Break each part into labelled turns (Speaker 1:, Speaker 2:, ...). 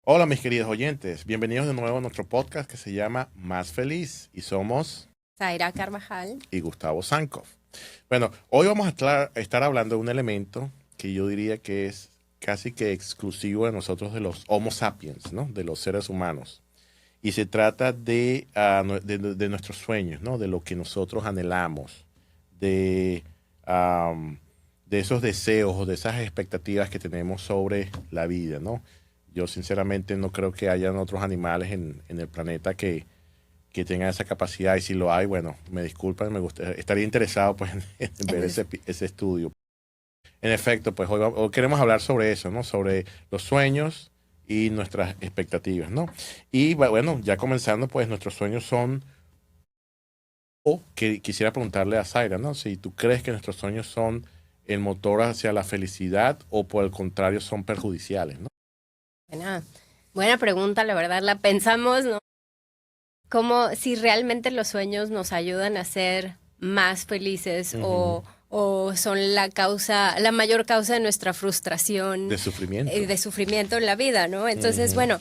Speaker 1: Hola mis queridos oyentes, bienvenidos de nuevo a nuestro podcast que se llama Más Feliz y somos
Speaker 2: Zaira Carvajal.
Speaker 1: y Gustavo Sankoff. Bueno, hoy vamos a estar hablando de un elemento que yo diría que es casi que exclusivo de nosotros de los Homo sapiens, ¿no? De los seres humanos. Y se trata de nuestros sueños, ¿no? De lo que nosotros anhelamos, de, am, de esos deseos o de esas expectativas que tenemos sobre la vida, ¿no? Yo sinceramente no creo que hayan otros animales en el planeta que tengan esa capacidad y si lo hay, bueno, me disculpan, estaría interesado pues en ver ese estudio. En efecto, pues hoy queremos hablar sobre eso, ¿no? Sobre los sueños y nuestras expectativas, ¿no? Y bueno, ya comenzando, pues nuestros sueños son, o que quisiera preguntarle a Zaira, ¿no? Si tú crees que nuestros sueños son el motor hacia la felicidad o por el contrario son perjudiciales, ¿no?
Speaker 2: Buena, buena pregunta, la verdad, la pensamos, ¿no? Como si realmente los sueños nos ayudan a ser más felices
Speaker 1: Ujú.
Speaker 2: o son la mayor causa de nuestra frustración,
Speaker 1: De sufrimiento.
Speaker 2: de sufrimiento en la vida, ¿no? Entonces,
Speaker 1: Ujú.
Speaker 2: bueno,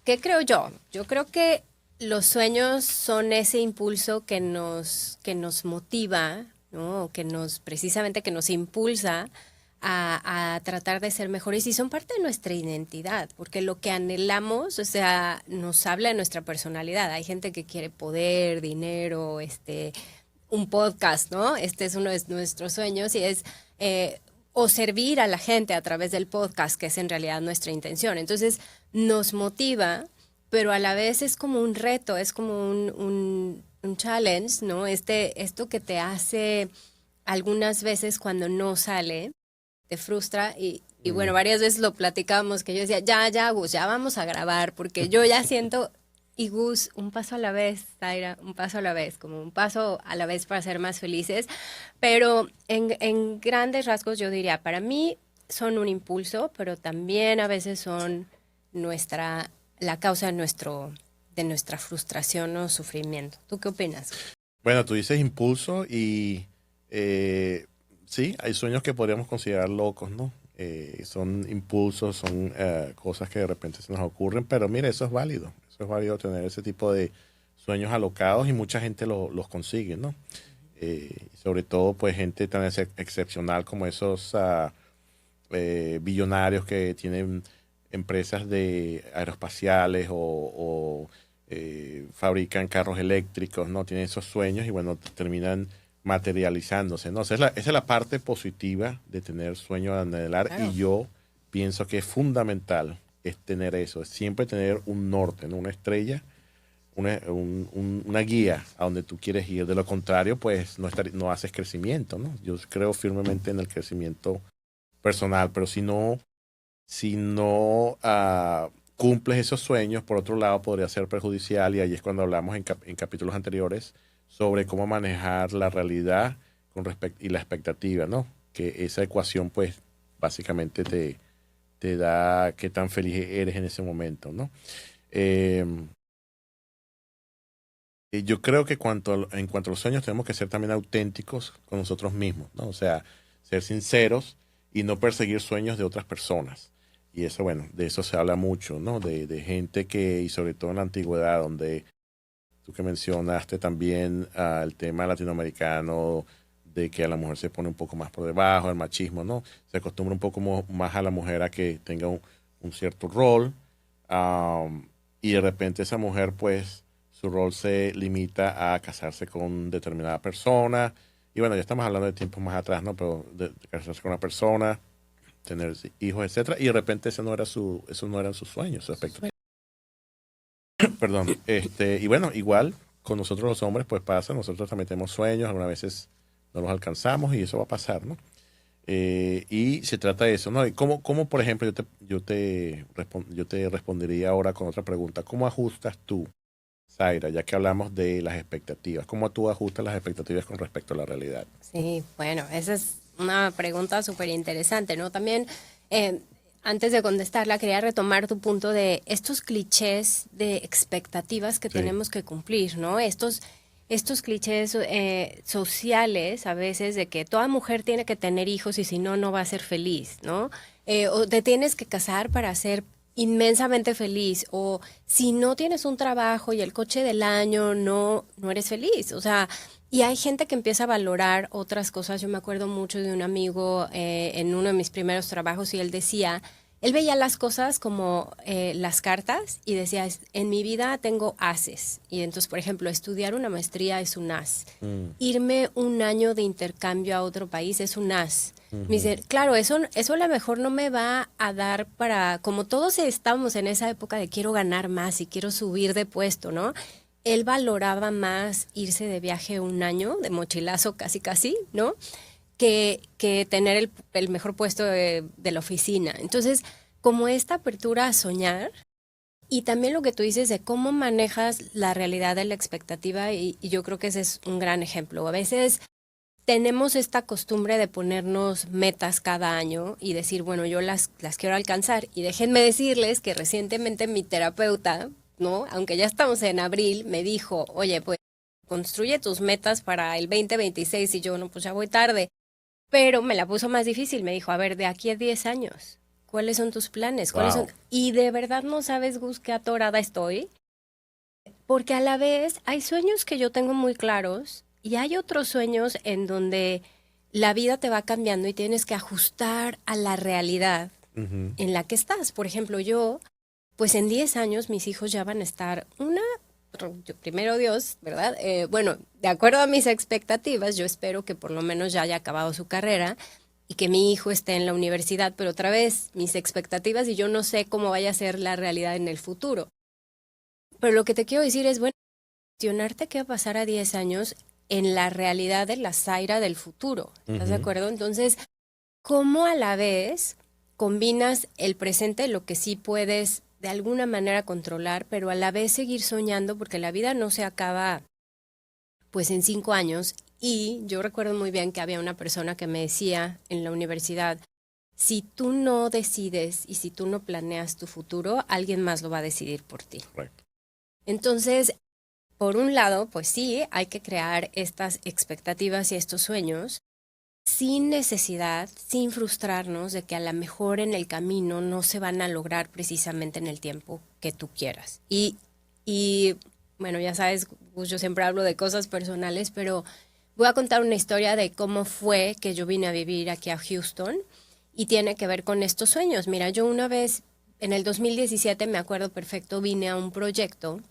Speaker 2: ¿qué creo yo? Yo creo que los sueños son ese impulso que nos motiva, ¿no? Precisamente que nos impulsa a tratar de ser mejores y son parte de nuestra identidad, porque lo que anhelamos, o sea, nos habla de nuestra personalidad. Hay gente que quiere poder, dinero, un podcast, ¿no? Este es uno de nuestros sueños y es o servir a la gente a través del podcast, que es en realidad nuestra intención. Entonces, nos motiva, pero a la vez es como un reto, es como un challenge, ¿no? Esto que te hace algunas veces cuando no sale, te frustra y
Speaker 1: Mm.
Speaker 2: bueno, varias veces lo platicábamos que yo decía, ya, Gus, ya vamos a grabar, porque yo ya siento, y Gus, un paso a la vez, Zaira, un paso a la vez, como un paso a la vez para ser más felices, pero en grandes rasgos yo diría, para mí son un impulso, pero también a veces son la causa de nuestra frustración o sufrimiento. ¿Tú qué opinas?
Speaker 1: Bueno, tú dices impulso y sí, hay sueños que podríamos considerar locos, ¿no? Son impulsos, son cosas que de repente se nos ocurren, pero mire, eso es válido tener ese tipo de sueños alocados y mucha gente los consigue, ¿no? Sobre todo, pues, gente tan excepcional como esos billonarios que tienen empresas de aeroespaciales o fabrican carros eléctricos, ¿no? Tienen esos sueños y bueno, terminan materializándose, ¿no? Esa es la parte positiva de tener sueños de anhelar y
Speaker 2: Claro.
Speaker 1: yo pienso que es fundamental es tener eso, es siempre tener un norte, ¿no? Una estrella, una guía a donde tú quieres ir. De lo contrario, pues no haces crecimiento, ¿no? Yo creo firmemente en el crecimiento personal, pero si no cumples esos sueños, por otro lado, podría ser perjudicial y ahí es cuando hablamos en capítulos anteriores sobre cómo manejar la realidad y la expectativa, ¿no? Que esa ecuación, pues, básicamente te da qué tan feliz eres en ese momento, ¿no? Eh, y yo creo que en cuanto a los sueños tenemos que ser también auténticos con nosotros mismos, ¿no? O sea, ser sinceros y no perseguir sueños de otras personas. Y eso, bueno, de eso se habla mucho, ¿no? De gente y sobre todo en la antigüedad, donde tú que mencionaste también el tema latinoamericano, de que a la mujer se pone un poco más por debajo, el machismo, ¿no? Se acostumbra un poco más a la mujer a que tenga un cierto rol, y de repente esa mujer, pues, su rol se limita a casarse con determinada persona. Y bueno, ya estamos hablando de tiempos más atrás, ¿no? Pero de casarse con una persona, tener hijos, etcétera. Y de repente eso no eran sus sueños, su expectativa. Perdón. Y bueno, igual con nosotros los hombres, pues pasa, nosotros también tenemos sueños, algunas veces no los alcanzamos y eso va a pasar, ¿no? Y se trata de eso, ¿no? Y cómo, por ejemplo, yo te respondería ahora con otra pregunta. ¿Cómo ajustas tú, Zaira, ya que hablamos de las expectativas? ¿Cómo tú ajustas las expectativas con respecto a la realidad?
Speaker 2: Sí, bueno, esa es una pregunta súper interesante, ¿no? También, eh, antes de contestarla, quería retomar tu punto de estos clichés de expectativas que
Speaker 1: Sí.
Speaker 2: tenemos que cumplir, ¿no? Estos clichés sociales a veces de que toda mujer tiene que tener hijos y si no, no va a ser feliz, ¿no? O te tienes que casar para ser inmensamente feliz, o si no tienes un trabajo y el coche del año, no eres feliz. O sea, y hay gente que empieza a valorar otras cosas. Yo me acuerdo mucho de un amigo en uno de mis primeros trabajos y él decía, él veía las cosas como las cartas y decía, en mi vida tengo ases. Y entonces, por ejemplo, estudiar una maestría es un as. Irme un año de intercambio a otro país es un as. Me dice, claro, eso a lo mejor no me va a dar para, como todos estábamos en esa época de quiero ganar más y quiero subir de puesto, ¿no? Él valoraba más irse de viaje un año, de mochilazo casi casi, ¿no? Que tener el mejor puesto de la oficina. Entonces, como esta apertura a soñar y también lo que tú dices de cómo manejas la realidad de la expectativa, y yo creo que ese es un gran ejemplo. A veces tenemos esta costumbre de ponernos metas cada año y decir, bueno, yo las quiero alcanzar. Y déjenme decirles que recientemente mi terapeuta, ¿no? Aunque ya estamos en abril, me dijo, oye, pues construye tus metas para el 2026 y yo, no, pues ya voy tarde. Pero me la puso más difícil, me dijo, a ver, de aquí a 10 años, ¿cuáles son tus planes? ¿Cuáles son? Y de verdad no sabes, Gus, qué atorada estoy, porque a la vez hay sueños que yo tengo muy claros y hay otros sueños en donde la vida te va cambiando y tienes que ajustar a la realidad en la que estás. Por ejemplo, yo, pues en 10 años mis hijos ya van a estar primero Dios, ¿verdad? Bueno, de acuerdo a mis expectativas, yo espero que por lo menos ya haya acabado su carrera y que mi hijo esté en la universidad, pero otra vez mis expectativas y yo no sé cómo vaya a ser la realidad en el futuro. Pero lo que te quiero decir es, bueno, cuestionarte qué va a pasar a 10 años en la realidad de la Zaira del futuro, ¿estás de acuerdo? Entonces, ¿cómo a la vez combinas el presente, lo que sí puedes de alguna manera controlar, pero a la vez seguir soñando, porque la vida no se acaba pues en 5 años? Y yo recuerdo muy bien que había una persona que me decía en la universidad, si tú no decides y si tú no planeas tu futuro, alguien más lo va a decidir por ti.
Speaker 1: Right.
Speaker 2: Entonces, por un lado, pues sí, hay que crear estas expectativas y estos sueños sin necesidad, sin frustrarnos de que a lo mejor en el camino no se van a lograr precisamente en el tiempo que tú quieras. Y bueno, ya sabes, Gus, yo siempre hablo de cosas personales, pero voy a contar una historia de cómo fue que yo vine a vivir aquí a Houston y tiene que ver con estos sueños. Mira, yo una vez, en el 2017, me acuerdo perfecto, vine a un proyecto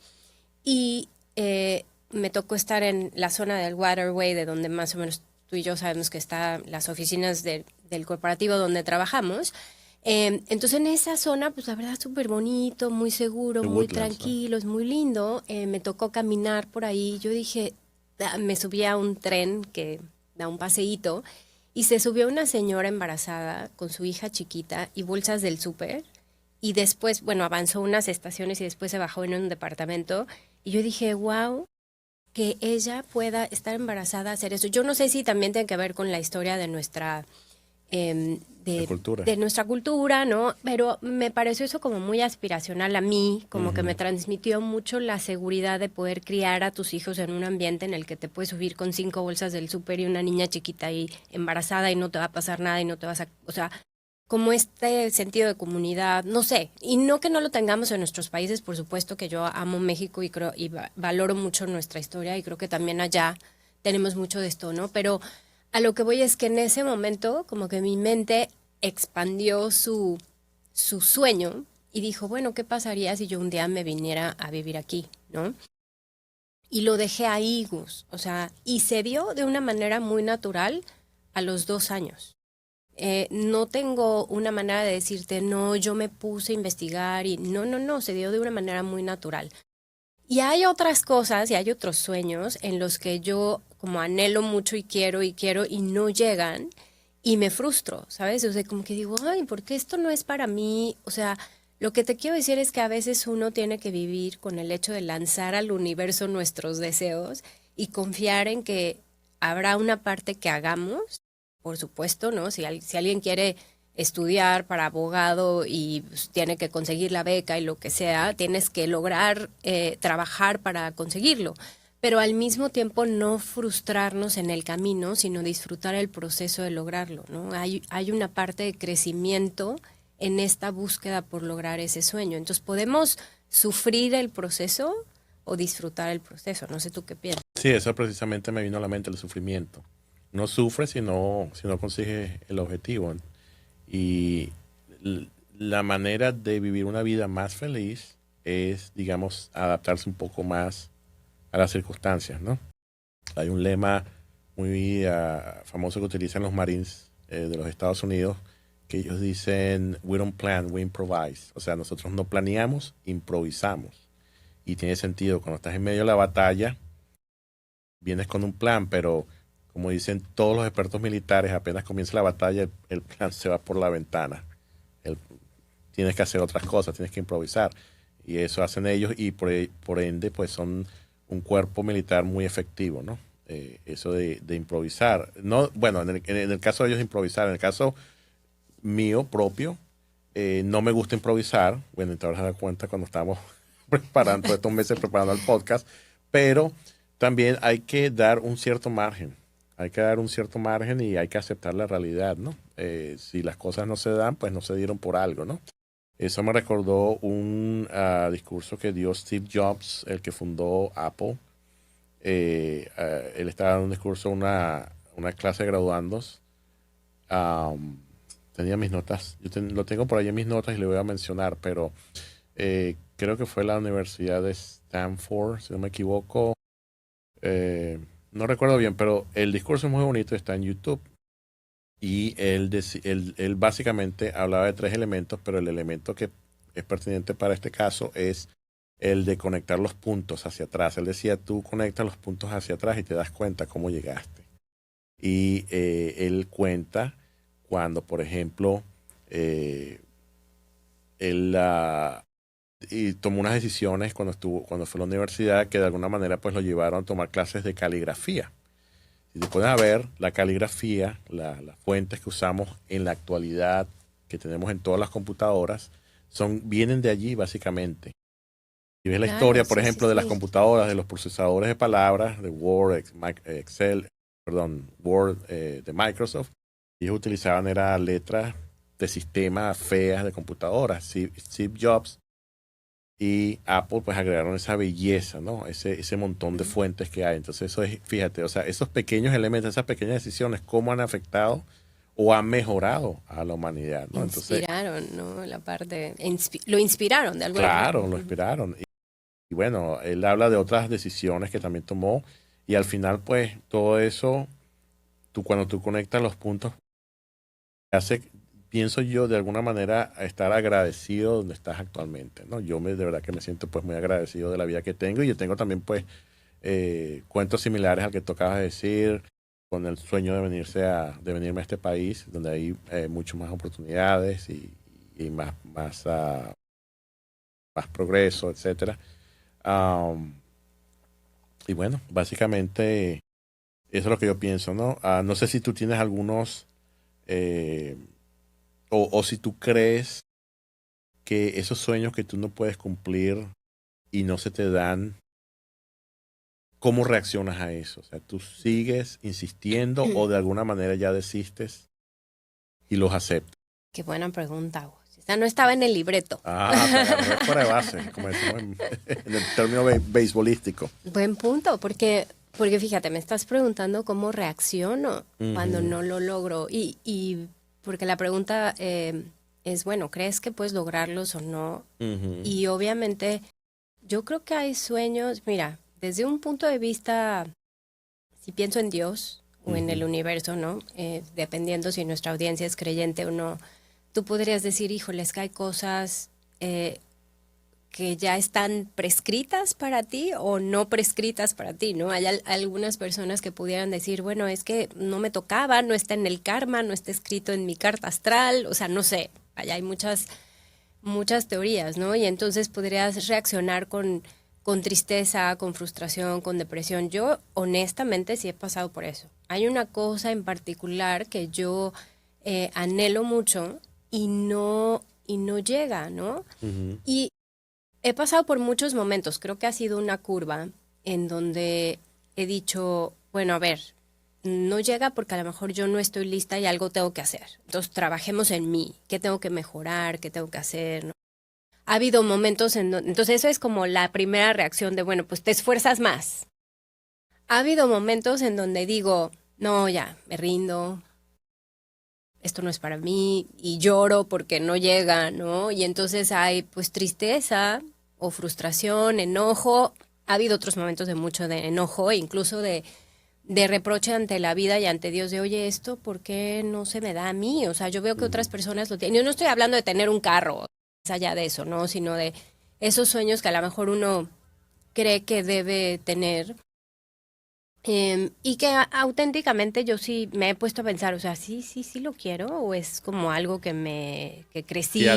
Speaker 2: y me tocó estar en la zona del Waterway, de donde más o menos tú y yo sabemos que están las oficinas del corporativo donde trabajamos. Entonces en esa zona, pues la verdad súper bonito, muy seguro,
Speaker 1: The
Speaker 2: muy
Speaker 1: Woodlands,
Speaker 2: tranquilo, es muy lindo. Me tocó caminar por ahí. Yo dije, me subí a un tren que da un paseíto y se subió una señora embarazada con su hija chiquita y bolsas del súper. Y después, bueno, avanzó unas estaciones y después se bajó en un departamento. Y yo dije, wow, que ella pueda estar embarazada, hacer eso. Yo no sé si también tiene que ver con la historia de nuestra
Speaker 1: cultura.
Speaker 2: de nuestra cultura, ¿no? Pero me pareció eso como muy aspiracional a mí, como que me transmitió mucho la seguridad de poder criar a tus hijos en un ambiente en el que te puedes subir con 5 bolsas del súper y una niña chiquita y embarazada y no te va a pasar nada y no te vas a... O sea, como este sentido de comunidad, no sé, y no que no lo tengamos en nuestros países, por supuesto que yo amo México y creo y valoro mucho nuestra historia y creo que también allá tenemos mucho de esto, ¿no? Pero a lo que voy es que en ese momento como que mi mente expandió su sueño y dijo, bueno, ¿qué pasaría si yo un día me viniera a vivir aquí, ¿no? Y lo dejé ahí, Gus, o sea, y se dio de una manera muy natural a los 2 años. No tengo una manera de decirte, no, yo me puse a investigar y no, se dio de una manera muy natural. Y hay otras cosas y hay otros sueños en los que yo como anhelo mucho y quiero y no llegan y me frustro, ¿sabes? O sea, como que digo, ay, ¿por qué esto no es para mí? O sea, lo que te quiero decir es que a veces uno tiene que vivir con el hecho de lanzar al universo nuestros deseos y confiar en que habrá una parte que hagamos. Por supuesto, ¿no? Si alguien quiere estudiar para abogado y pues, tiene que conseguir la beca y lo que sea, tienes que lograr trabajar para conseguirlo. Pero al mismo tiempo no frustrarnos en el camino, sino disfrutar el proceso de lograrlo, ¿no? Hay una parte de crecimiento en esta búsqueda por lograr ese sueño. Entonces podemos sufrir el proceso o disfrutar el proceso. No sé tú qué piensas.
Speaker 1: Sí, eso precisamente me vino a la mente, el sufrimiento. No sufre si no consigue el objetivo. Y la manera de vivir una vida más feliz es, digamos, adaptarse un poco más a las circunstancias, ¿no? Hay un lema muy famoso que utilizan los Marines de los Estados Unidos, que ellos dicen, we don't plan, we improvise. O sea, nosotros no planeamos, improvisamos. Y tiene sentido, cuando estás en medio de la batalla, vienes con un plan, pero como dicen todos los expertos militares, apenas comienza la batalla, el plan se va por la ventana. El- Tienes que hacer otras cosas, tienes que improvisar. Y eso hacen ellos y por ende, pues son un cuerpo militar muy efectivo, ¿no? Eso de improvisar. No, bueno, en el caso de ellos improvisar, en el caso mío propio, no me gusta improvisar. Bueno, te habrás dado cuenta cuando estábamos preparando, todos estos meses preparando el podcast, pero también hay que dar un cierto margen. Hay que dar un cierto margen y hay que aceptar la realidad, ¿no? Si las cosas no se dan, pues no se dieron por algo, ¿no? Eso me recordó un discurso que dio Steve Jobs, el que fundó Apple. Él estaba dando un discurso a una clase de graduandos. Um, Tenía mis notas, lo tengo por ahí en mis notas y le voy a mencionar, pero creo que fue la Universidad de Stanford, si no me equivoco. No recuerdo bien, pero el discurso es muy bonito, está en YouTube. Y él básicamente hablaba de tres elementos, pero el elemento que es pertinente para este caso es el de conectar los puntos hacia atrás. Él decía, tú conectas los puntos hacia atrás y te das cuenta cómo llegaste. Y él cuenta cuando, por ejemplo, él y tomó unas decisiones cuando fue a la universidad que de alguna manera pues lo llevaron a tomar clases de caligrafía. Si te puedes ver, la caligrafía, las fuentes que usamos en la actualidad, que tenemos en todas las computadoras, vienen de allí básicamente. Si ves la
Speaker 2: Claro,
Speaker 1: historia, por
Speaker 2: sí, sí,
Speaker 1: ejemplo, de las
Speaker 2: sí.
Speaker 1: computadoras, de los procesadores de palabras, de Word, Excel, perdón, Word de Microsoft, ellos utilizaban letras de sistema feas de computadoras. Steve Jobs y Apple pues agregaron esa belleza, ¿no? Ese montón de fuentes que hay. Entonces eso es, fíjate, o sea, esos pequeños elementos, esas pequeñas decisiones, cómo han afectado o han mejorado a la humanidad, ¿no? Entonces,
Speaker 2: Inspiraron, ¿no? La parte, lo inspiraron de alguna manera.
Speaker 1: claro, lo esperaron. Y bueno, él habla de otras decisiones que también tomó y al final pues todo eso, cuando tú conectas los puntos, hace, pienso yo, de alguna manera a estar agradecido donde estás actualmente, ¿no? De verdad que me siento pues muy agradecido de la vida que tengo y yo tengo también pues cuentos similares al que tú acabas de decir, con el sueño de venirme a este país, donde hay mucho más oportunidades y más progreso, etcétera. Um, y bueno, básicamente eso es lo que yo pienso, ¿no? No sé si tú tienes algunos, eh, o si tú crees que esos sueños que tú no puedes cumplir y no se te dan, ¿cómo reaccionas a eso? O sea, ¿tú sigues insistiendo o de alguna manera ya desistes y los aceptas?
Speaker 2: Qué buena pregunta, vos. Esta no estaba en el libreto.
Speaker 1: Te agarré fuera de base, como decimos en el término beisbolístico.
Speaker 2: Buen punto, porque fíjate, me estás preguntando cómo reacciono cuando
Speaker 1: Ujú,
Speaker 2: no lo logro. Y porque la pregunta es, bueno, ¿crees que puedes lograrlos o no?
Speaker 1: ujú,
Speaker 2: Y obviamente, yo creo que hay sueños, mira, desde un punto de vista, si pienso en Dios o en
Speaker 1: ujú.
Speaker 2: el universo, ¿no? Dependiendo si nuestra audiencia es creyente o no, tú podrías decir, híjoles, que hay cosas que ya están prescritas para ti o no prescritas para ti, ¿no? Hay algunas personas que pudieran decir, bueno, es que no me tocaba, no está en el karma, no está escrito en mi carta astral, o sea, no sé, allá hay muchas teorías, ¿no? Y entonces podrías reaccionar con tristeza, con frustración, con depresión. Yo honestamente sí he pasado por eso. Hay una cosa en particular que yo anhelo mucho y no llega, ¿no?
Speaker 1: Ujú,
Speaker 2: Y he pasado por muchos momentos, creo que ha sido una curva en donde he dicho, bueno, a ver, no llega porque a lo mejor yo no estoy lista y algo tengo que hacer. Entonces, trabajemos en mí, qué tengo que mejorar, qué tengo que hacer, ¿no? Ha habido momentos en donde, entonces eso es como la primera reacción de, bueno, pues te esfuerzas más. Ha habido momentos en donde digo, no, ya, me rindo, esto no es para mí, y lloro porque no llega, ¿no? Y entonces hay pues tristeza o frustración, enojo. Ha habido otros momentos de mucho de enojo, e incluso de reproche ante la vida y ante Dios de, oye, esto, ¿por qué no se me da a mí? O sea, yo veo que otras personas lo tienen. Yo no estoy hablando de tener un carro, más allá de eso, ¿no? Sino de esos sueños que a lo mejor uno cree que debe tener. Y que auténticamente yo sí me he puesto a pensar, o sea, sí lo quiero, o es como algo que crecí,
Speaker 1: Que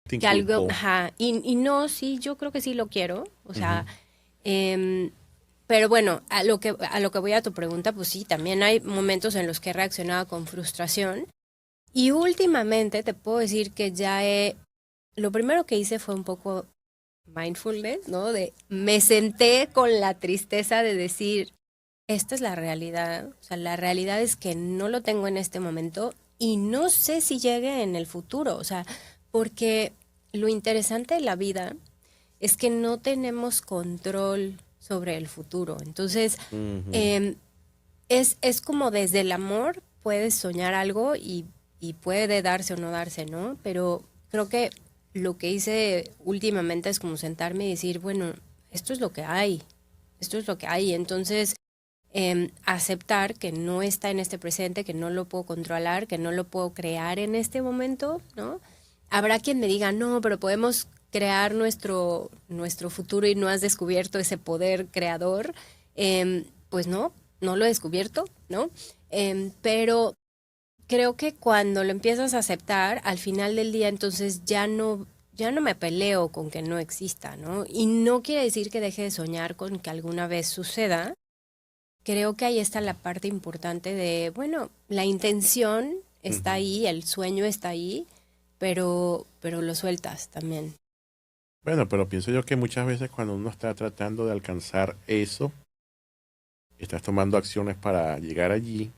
Speaker 1: te
Speaker 2: que algo,
Speaker 1: inculcó.
Speaker 2: ajá, y no, sí, yo creo que sí lo quiero, o sea,
Speaker 1: Ujú.
Speaker 2: em, pero bueno, a lo que voy a tu pregunta, pues sí, también hay momentos en los que he reaccionado con frustración, y últimamente te puedo decir que lo primero que hice fue un poco mindfulness, ¿no? Me senté con la tristeza de decir, esta es la realidad. O sea, la realidad es que no lo tengo en este momento y no sé si llegue en el futuro. O sea, porque lo interesante de la vida es que no tenemos control sobre el futuro. Entonces,
Speaker 1: Ujú.
Speaker 2: eh, es como desde el amor puedes soñar algo y puede darse o no darse, ¿no? Pero creo que lo que hice últimamente es como sentarme y decir, bueno, esto es lo que hay, esto es lo que hay. Entonces, aceptar que no está en este presente, que no lo puedo controlar, que no lo puedo crear en este momento, ¿no? Habrá quien me diga, no, pero podemos crear nuestro futuro y no has descubierto ese poder creador. Pues no lo he descubierto, ¿no? Pero creo que cuando lo empiezas a aceptar, al final del día, entonces ya no me peleo con que no exista, ¿no? Y no quiere decir que deje de soñar con que alguna vez suceda. Creo que ahí está la parte importante de, bueno, la intención está
Speaker 1: Ujú.
Speaker 2: ahí, el sueño está ahí, pero lo sueltas también.
Speaker 1: Bueno, pero pienso yo que muchas veces cuando uno está tratando de alcanzar eso, estás tomando acciones para llegar allí,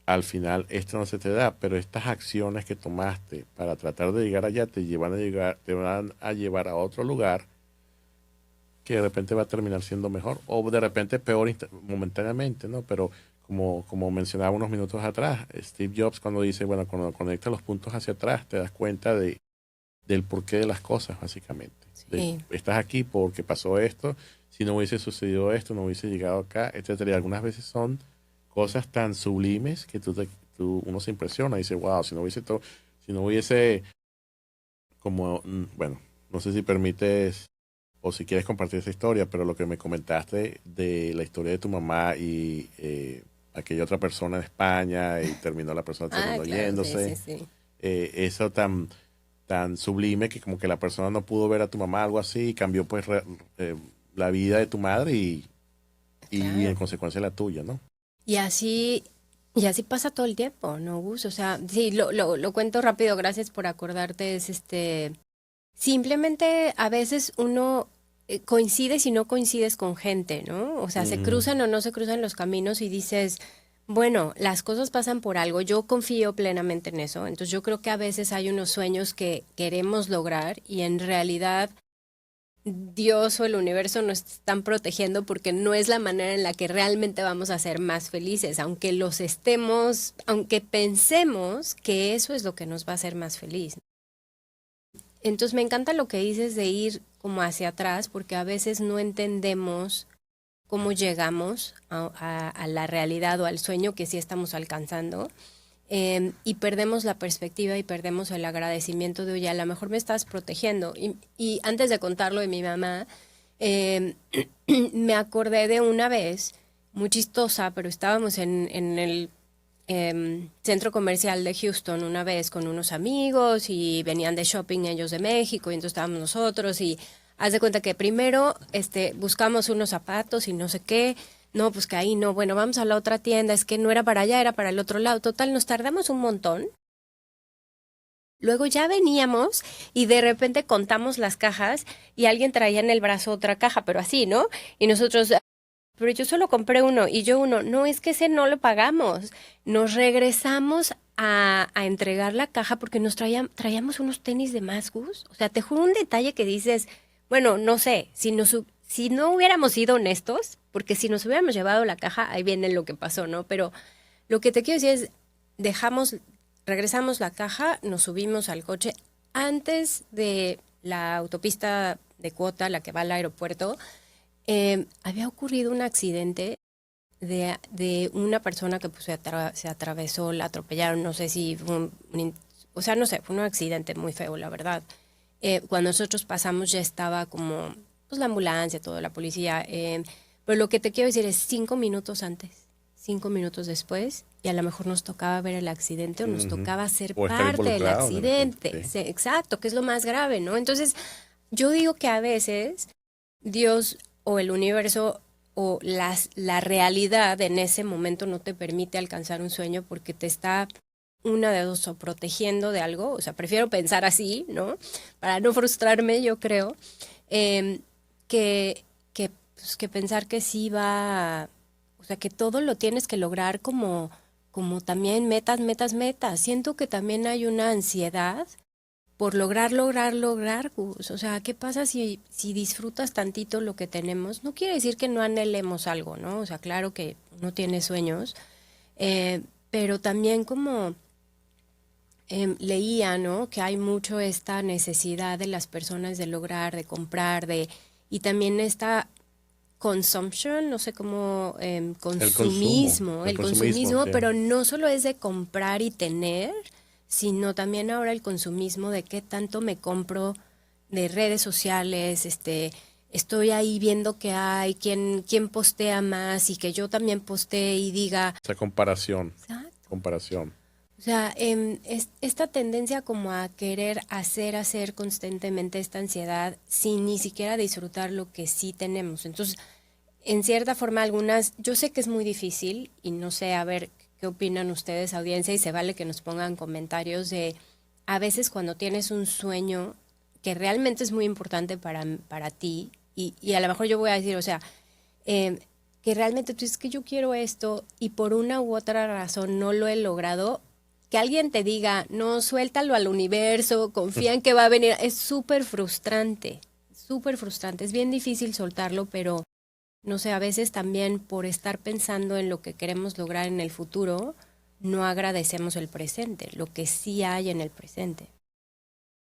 Speaker 1: al final esto no se te da, pero estas acciones que tomaste para tratar de llegar allá te van a llevar a otro lugar que de repente va a terminar siendo mejor o de repente peor momentáneamente, ¿no? Pero como mencionaba unos minutos atrás, Steve Jobs cuando dice, bueno, cuando conectas los puntos hacia atrás, te das cuenta del porqué de las cosas, básicamente.
Speaker 2: Sí,
Speaker 1: Estás aquí porque pasó esto, si no hubiese sucedido esto, no hubiese llegado acá, etcétera. Y algunas veces son cosas tan sublimes que uno se impresiona y dice, wow, si no hubiese, como, bueno, no sé si permites o si quieres compartir esa historia, pero lo que me comentaste de la historia de tu mamá y aquella otra persona en España y la persona terminó
Speaker 2: claro, sí, sí,
Speaker 1: yéndose,
Speaker 2: sí.
Speaker 1: eso tan sublime que como que la persona no pudo ver a tu mamá, algo así, y cambió pues eh, la vida de tu madre y en
Speaker 2: Claro.
Speaker 1: consecuencia la tuya, ¿no?
Speaker 2: Y así, y así pasa todo el tiempo, ¿no, Gus? O sea, sí, lo cuento rápido, gracias por acordarte, simplemente a veces uno coincides y no coincides con gente, ¿no? O sea, se
Speaker 1: Ujú.
Speaker 2: cruzan o no se cruzan los caminos y dices, bueno, las cosas pasan por algo, yo confío plenamente en eso, entonces yo creo que a veces hay unos sueños que queremos lograr y en realidad Dios o el universo nos están protegiendo porque no es la manera en la que realmente vamos a ser más felices, aunque pensemos que eso es lo que nos va a hacer más feliz. Entonces me encanta lo que dices de ir como hacia atrás, porque a veces no entendemos cómo llegamos a la realidad o al sueño que sí estamos alcanzando. Y perdemos la perspectiva y perdemos el agradecimiento de, oye, a lo mejor me estás protegiendo. Y antes de contarlo de mi mamá, eh, me acordé de una vez, muy chistosa, pero estábamos en el centro comercial de Houston una vez con unos amigos y venían de shopping ellos de México y entonces estábamos nosotros y haz de cuenta que primero buscamos unos zapatos y no sé qué, no, pues que ahí no, bueno, vamos a la otra tienda, es que no era para allá, era para el otro lado, total, nos tardamos un montón. Luego ya veníamos y de repente contamos las cajas y alguien traía en el brazo otra caja, pero así, ¿no? Y nosotros, pero yo solo compré uno y yo uno, no, es que ese no lo pagamos. Nos regresamos a entregar la caja porque traíamos unos tenis de Masgus. O sea, te juro un detalle que dices, bueno, no sé, si no hubiéramos sido honestos, porque si nos hubiéramos llevado la caja, ahí viene lo que pasó, ¿no? Pero lo que te quiero decir es, regresamos la caja, nos subimos al coche antes de la autopista de Cuota, la que va al aeropuerto. Había ocurrido un accidente de una persona que pues, se atravesó, la atropellaron, no sé si fue o sea, no sé, fue un accidente muy feo, la verdad. Cuando nosotros pasamos ya estaba como pues la ambulancia, toda la policía, pero lo que te quiero decir es 5 minutos antes, 5 minutos después, y a lo mejor nos tocaba ver el accidente o nos tocaba ser
Speaker 1: O estar
Speaker 2: parte del
Speaker 1: involucrado de repente.
Speaker 2: accidente.
Speaker 1: Sí.
Speaker 2: Sí, exacto, que es lo más grave, ¿no? Entonces, yo digo que a veces Dios o el universo o la realidad en ese momento no te permite alcanzar un sueño porque te está una de dos o protegiendo de algo, o sea, prefiero pensar así, ¿no? Para no frustrarme, yo creo, eh, pues, que pensar que sí o sea, que todo lo tienes que lograr como también metas, metas, metas. Siento que también hay una ansiedad por lograr, Gus. O sea, ¿qué pasa si disfrutas tantito lo que tenemos? No quiere decir que no anhelemos algo, ¿no? O sea, claro que uno tiene sueños, pero también como leía, ¿no? Que hay mucho esta necesidad de las personas de lograr, de comprar, y también esta consumption, no sé cómo,
Speaker 1: El
Speaker 2: el
Speaker 1: consumismo,
Speaker 2: consumismo,
Speaker 1: sí.
Speaker 2: pero no solo es de comprar y tener, sino también ahora el consumismo de qué tanto me compro de redes sociales, estoy ahí viendo que hay, quién postea más y que yo también postee y diga,
Speaker 1: Esa comparación,
Speaker 2: exacto.
Speaker 1: comparación.
Speaker 2: O sea, esta tendencia como a querer hacer constantemente esta ansiedad sin ni siquiera disfrutar lo que sí tenemos. Entonces, en cierta forma, yo sé que es muy difícil y no sé, a ver qué opinan ustedes, audiencia, y se vale que nos pongan comentarios de a veces cuando tienes un sueño que realmente es muy importante para ti, y a lo mejor yo voy a decir, o sea, eh, que realmente tú dices que yo quiero esto y por una u otra razón no lo he logrado, que alguien te diga, no, suéltalo al universo, confía en que va a venir, es súper frustrante, es bien difícil soltarlo, pero no sé, a veces también por estar pensando en lo que queremos lograr en el futuro, no agradecemos el presente, lo que sí hay en el presente.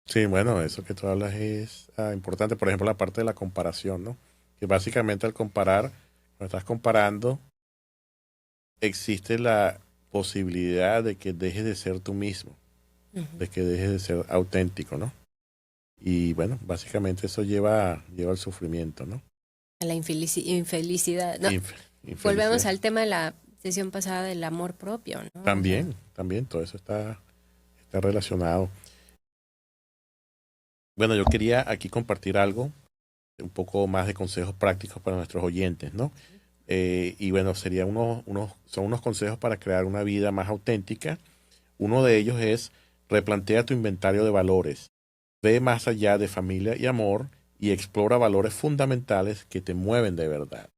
Speaker 1: Sí, bueno, eso que tú hablas es importante. Por ejemplo, la parte de la comparación, ¿no? Que básicamente al comparar, cuando estás comparando, existe la posibilidad de que dejes de ser tú mismo,
Speaker 2: Ujú.
Speaker 1: de que dejes de ser auténtico, ¿no? Y bueno, básicamente eso lleva al sufrimiento, ¿no?
Speaker 2: A la infelicidad. No,
Speaker 1: Inf-
Speaker 2: volvemos
Speaker 1: infelicidad.
Speaker 2: al tema de la sesión pasada del amor propio, ¿no? O sea,
Speaker 1: También, todo eso está relacionado. Bueno, yo quería aquí compartir algo, un poco más de consejos prácticos para nuestros oyentes, ¿no? Y bueno, son unos consejos para crear una vida más auténtica. Uno de ellos es replantea tu inventario de valores. Ve más allá de familia y amor y explora valores fundamentales que te mueven de verdad.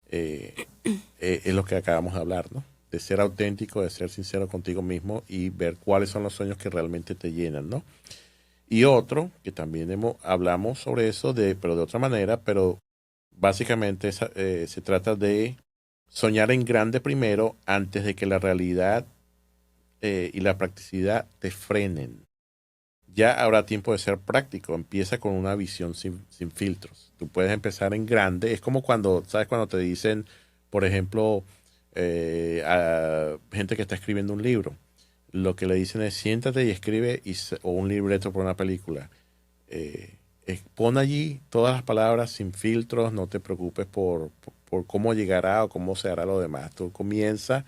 Speaker 1: Eh, es lo que acabamos de hablar, ¿no? De ser auténtico, de ser sincero contigo mismo y ver cuáles son los sueños que realmente te llenan, ¿no? Y otro, que también hablamos sobre eso, pero de otra manera, pero básicamente se trata de soñar en grande primero antes de que la realidad y la practicidad te frenen. Ya habrá tiempo de ser práctico. Empieza con una visión sin filtros. Tú puedes empezar en grande. Es como cuando, ¿sabes? Cuando te dicen, por ejemplo, a gente que está escribiendo un libro. Lo que le dicen es siéntate y escribe o un libreto por una película. Pon allí todas las palabras sin filtros. No te preocupes por cómo llegará o cómo se hará lo demás. Tú comienza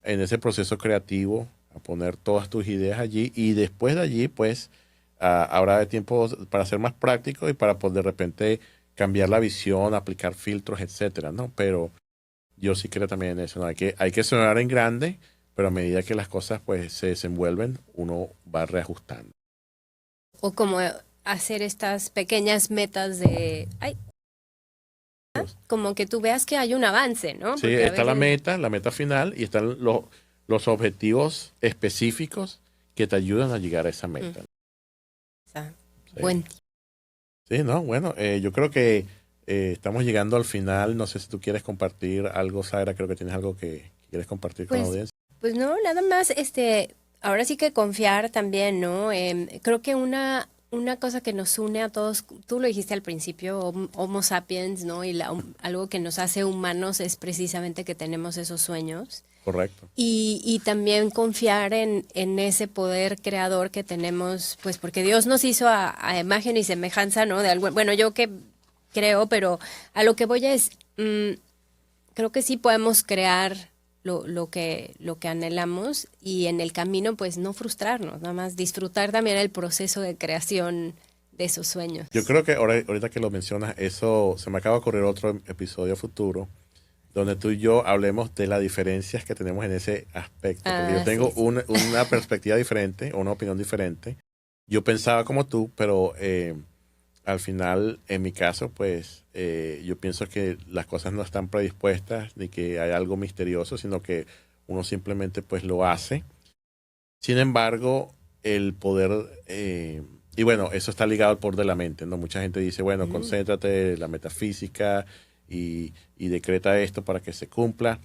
Speaker 1: en ese proceso creativo a poner todas tus ideas allí y después de allí pues habrá tiempo para ser más práctico y para pues de repente cambiar la visión, aplicar filtros, etcétera, ¿no? Pero yo sí creo también en eso, ¿no? Hay que sonar en grande, pero a medida que las cosas pues se desenvuelven, uno va reajustando.
Speaker 2: o como hacer estas pequeñas metas de, ay, como que tú veas que hay un avance, ¿no?
Speaker 1: Sí,
Speaker 2: Porque a
Speaker 1: está
Speaker 2: veces-
Speaker 1: la meta final y están los objetivos específicos que te ayudan a llegar a esa meta.
Speaker 2: o sea,
Speaker 1: Sí.
Speaker 2: buen tiempo.
Speaker 1: Sí, no, bueno, yo creo que estamos llegando al final. No sé si tú quieres compartir algo, Zaira, creo que tienes algo que quieres compartir con la
Speaker 2: Pues,
Speaker 1: audiencia.
Speaker 2: pues no, nada más, ahora sí que confiar también, ¿no? Creo que una cosa que nos une a todos, tú lo dijiste al principio, Homo sapiens, ¿no? Y algo que nos hace humanos es precisamente que tenemos esos sueños.
Speaker 1: Correcto.
Speaker 2: Y también confiar en ese poder creador que tenemos, pues porque Dios nos hizo a imagen y semejanza, ¿no? De algo, bueno, yo que creo, pero a lo que voy es, creo que sí podemos crear lo que anhelamos y en el camino, pues no frustrarnos, nada más disfrutar también el proceso de creación de esos sueños.
Speaker 1: Yo creo que ahorita que lo mencionas, eso se me acaba de ocurrir otro episodio futuro donde tú y yo hablemos de las diferencias que tenemos en ese aspecto. Porque yo tengo
Speaker 2: Sí, sí.
Speaker 1: una perspectiva diferente, una opinión diferente. Yo pensaba como tú, pero al final, en mi caso, pues yo pienso que las cosas no están predispuestas ni que hay algo misterioso, sino que uno simplemente pues lo hace. Sin embargo, el poder, y bueno, eso está ligado al poder de la mente, ¿no? Mucha gente dice, bueno, concéntrate en la metafísica y decreta esto para que se cumpla.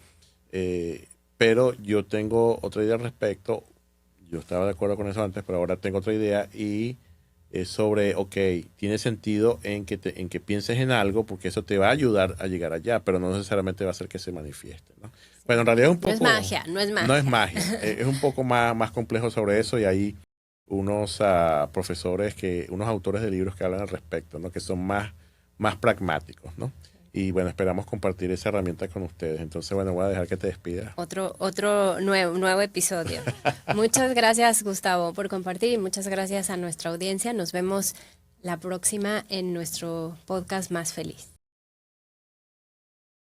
Speaker 1: Pero yo tengo otra idea al respecto. Yo estaba de acuerdo con eso antes, pero ahora tengo otra idea y es sobre, ok, tiene sentido en que pienses en algo porque eso te va a ayudar a llegar allá, pero no necesariamente va a hacer que se manifieste, ¿no? Bueno, en realidad es un
Speaker 2: No es
Speaker 1: poco...
Speaker 2: magia, no es magia.
Speaker 1: No es magia, es un poco más complejo sobre eso y hay unos profesores, unos autores de libros que hablan al respecto, ¿no? Que son más pragmáticos, ¿no? Y bueno, esperamos compartir esa herramienta con ustedes. Entonces, bueno, voy a dejar que te despidas.
Speaker 2: Otro nuevo episodio. Muchas gracias, Gustavo, por compartir y muchas gracias a nuestra audiencia. Nos vemos la próxima en nuestro podcast Más Feliz.